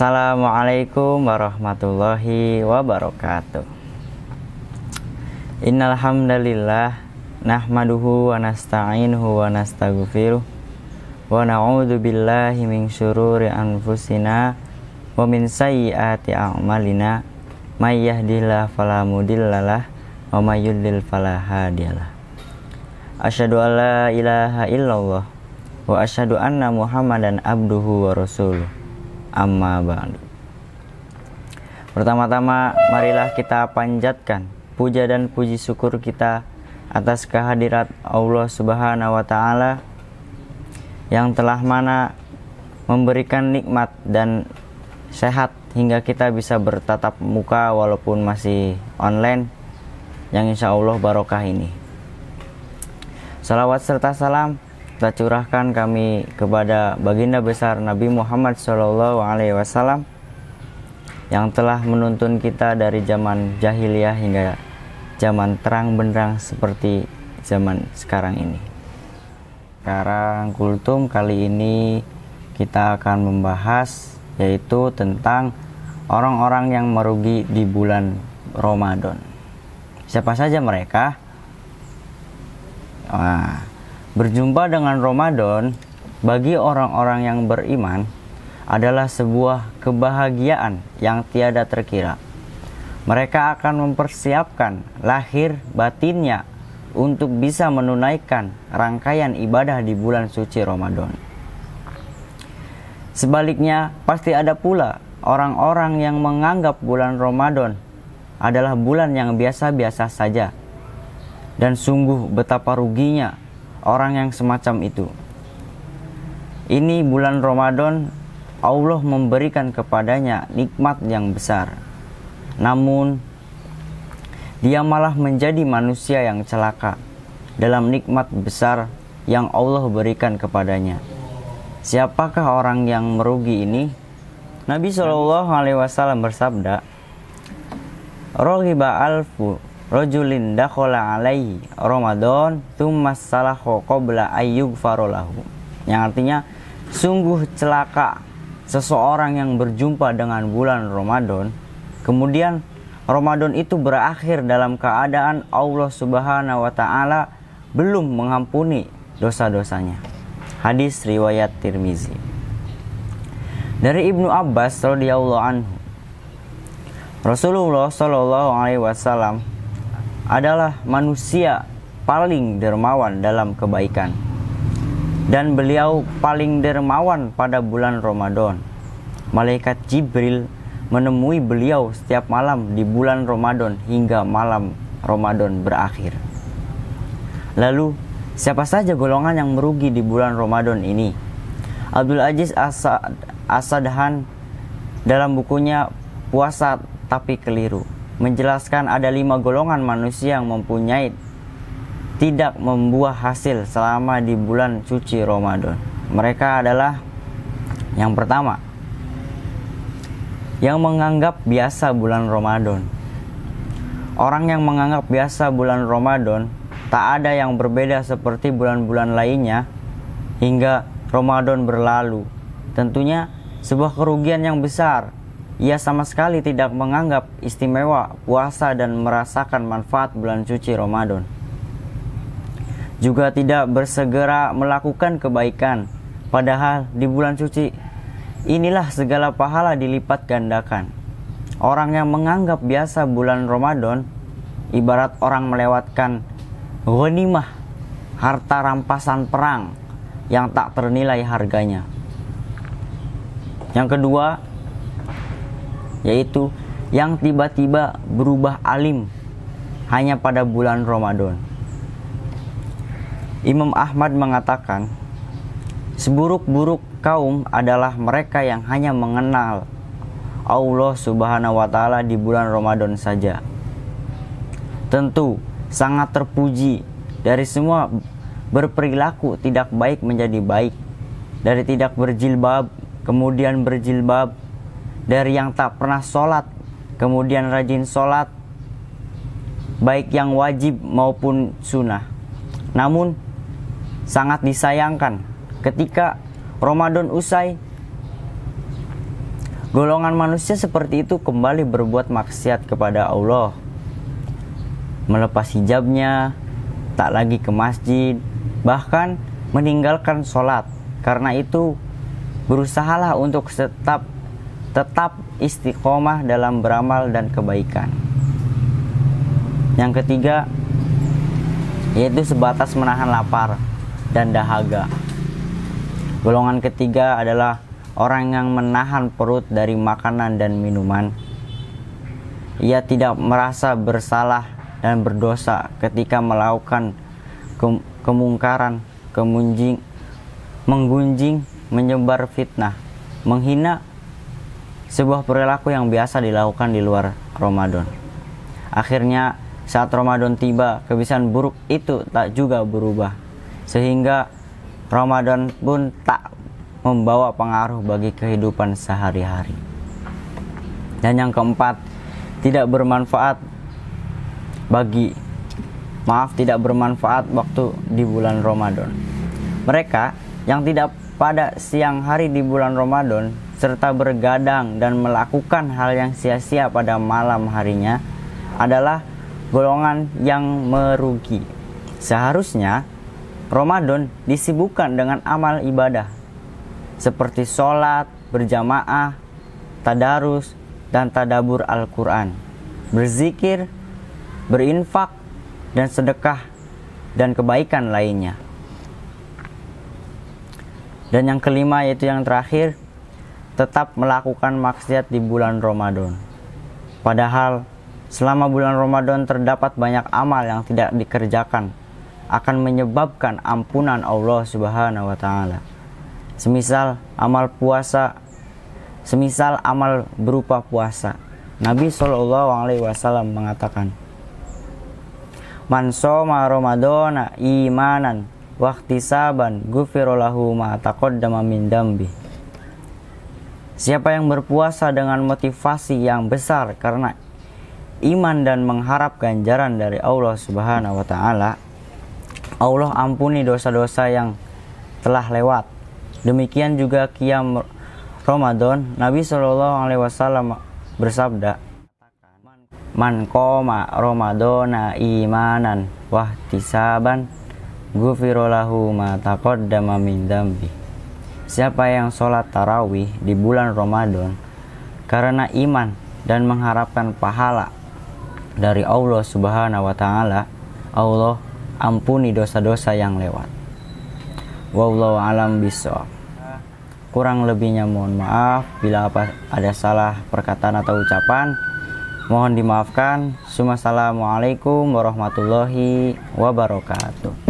Assalamualaikum warahmatullahi wabarakatuh. Innal hamdalillah nahmaduhu wa nasta'inuhu wa nastaghfiruh wa na'udzu billahi min syururi anfusina wa min sayyiati a'malina may yahdihillahu fala mudhillalah wa may yudlil fala hadiyalah. Asyhadu an la ilaha illallah wa asyhadu anna Muhammadan abduhu wa rasuluh. Amma ba'du. Pertama-tama marilah kita panjatkan puja dan puji syukur kita atas kehadirat Allah Subhanahu wa taala yang telah memberikan nikmat dan sehat hingga kita bisa bertatap muka walaupun masih online, yang insya Allah barokah ini. Salawat serta salam kita curahkan kami kepada baginda besar Nabi Muhammad SAW yang telah menuntun kita dari zaman jahiliyah hingga zaman terang benderang seperti zaman sekarang ini. Sekarang kultum kali ini kita akan membahas yaitu tentang orang-orang yang merugi di bulan Ramadan. Siapa saja mereka? Berjumpa dengan Ramadan bagi orang-orang yang beriman adalah sebuah kebahagiaan yang tiada terkira. Mereka akan mempersiapkan lahir batinnya untuk bisa menunaikan rangkaian ibadah di bulan suci Ramadan. Sebaliknya, pasti ada pula orang-orang yang menganggap bulan Ramadan adalah bulan yang biasa-biasa saja. Dan sungguh betapa ruginya orang yang semacam itu. Ini bulan Ramadan, Allah memberikan kepadanya nikmat yang besar. Namun, dia malah menjadi manusia yang celaka dalam nikmat besar yang Allah berikan kepadanya. Siapakah orang yang merugi ini? Nabi SAW bersabda, "Raghiba alfu rajulin dakhala alaihi Ramadan tsumma salaha qabla ayyughfara lahu." Yang artinya, sungguh celaka seseorang yang berjumpa dengan bulan Ramadan, kemudian Ramadan itu berakhir dalam keadaan Allah Subhanahu wa taala belum mengampuni dosa-dosanya. Hadis riwayat Tirmizi. Dari Ibnu Abbas radhiyallahu anhu, Rasulullah sallallahu alaihi wasallam adalah manusia paling dermawan dalam kebaikan, dan beliau paling dermawan pada bulan Ramadan. Malaikat Jibril menemui beliau setiap malam di bulan Ramadan hingga malam Ramadan berakhir. Lalu, siapa saja golongan yang merugi di bulan Ramadan ini? Abdul Aziz As-Sadhan dalam bukunya Puasa Tapi Keliru menjelaskan ada 5 golongan manusia yang mempunyai tidak membuah hasil selama di bulan suci Ramadan. Mereka adalah yang pertama, yang menganggap biasa bulan Ramadan. Orang yang menganggap biasa bulan Ramadan tak ada yang berbeda seperti bulan-bulan lainnya hingga Ramadan berlalu. Tentunya sebuah kerugian yang besar. Ia sama sekali tidak menganggap istimewa puasa dan merasakan manfaat bulan suci Ramadan. Juga tidak bersegera melakukan kebaikan, padahal di bulan suci inilah segala pahala dilipat gandakan. Orang yang menganggap biasa bulan Ramadan ibarat orang melewatkan ghanimah, harta rampasan perang yang tak ternilai harganya. Yang kedua, yaitu yang tiba-tiba berubah alim hanya pada bulan Ramadan. Imam Ahmad mengatakan, seburuk-buruk kaum adalah mereka yang hanya mengenal Allah Subhanahu wa taala di bulan Ramadan saja. Tentu sangat terpuji dari semua berperilaku tidak baik menjadi baik, dari tidak berjilbab kemudian berjilbab, dari yang tak pernah sholat kemudian rajin sholat, baik yang wajib maupun sunnah. Namun sangat disayangkan ketika Ramadan usai, Golongan manusia seperti itu kembali berbuat maksiat kepada Allah, melepas hijabnya, tak lagi ke masjid, bahkan meninggalkan sholat. Karena itu berusahalah untuk tetap istiqomah dalam beramal dan kebaikan. Yang ketiga, yaitu sebatas menahan lapar dan dahaga. Golongan ketiga adalah orang yang menahan perut dari makanan dan minuman. Ia tidak merasa bersalah dan berdosa ketika melakukan kemungkaran, menggunjing, menyebar fitnah, menghina, sebuah perilaku yang biasa dilakukan di luar Ramadan. Akhirnya saat Ramadan tiba, kebiasaan buruk itu tak juga berubah, sehingga Ramadan pun tak membawa pengaruh bagi kehidupan sehari-hari. Dan yang keempat, tidak bermanfaat waktu di bulan Ramadan. Mereka yang tidak pada siang hari di bulan Ramadan serta bergadang dan melakukan hal yang sia-sia pada malam harinya adalah golongan yang merugi. Seharusnya Ramadan disibukkan dengan amal ibadah seperti sholat berjamaah, tadarus, dan tadabur Al-Quran, berzikir, berinfak, dan sedekah, dan kebaikan lainnya. Dan yang kelima, yaitu yang terakhir, tetap melakukan maksiat di bulan Ramadan. Padahal selama bulan Ramadan terdapat banyak amal yang tidak dikerjakan, akan menyebabkan ampunan Allah Subhanahu wa Ta'ala. Semisal amal berupa puasa. Nabi SAW mengatakan, "Man shoma Ramadana imanan wa ihtisaban ghufira lahu ma taqaddama min dambi." Siapa yang berpuasa dengan motivasi yang besar karena iman dan mengharap ganjaran dari Allah Subhanahu wa Ta'ala, Allah ampuni dosa-dosa yang telah lewat. Demikian juga qiyam Ramadan. Nabi SAW bersabda, "Man qoma Ramadana imanan wa ihtisaban ghufira lahu ma taqaddama min dambi." Siapa yang sholat tarawih di bulan Ramadan karena iman dan mengharapkan pahala dari Allah Subhanahu wa Ta'ala, Allah ampuni dosa-dosa yang lewat. Wallahu a'lam bishawab. Kurang lebihnya mohon maaf bila ada salah perkataan atau ucapan, mohon dimaafkan. Assalamualaikum warahmatullahi wabarakatuh.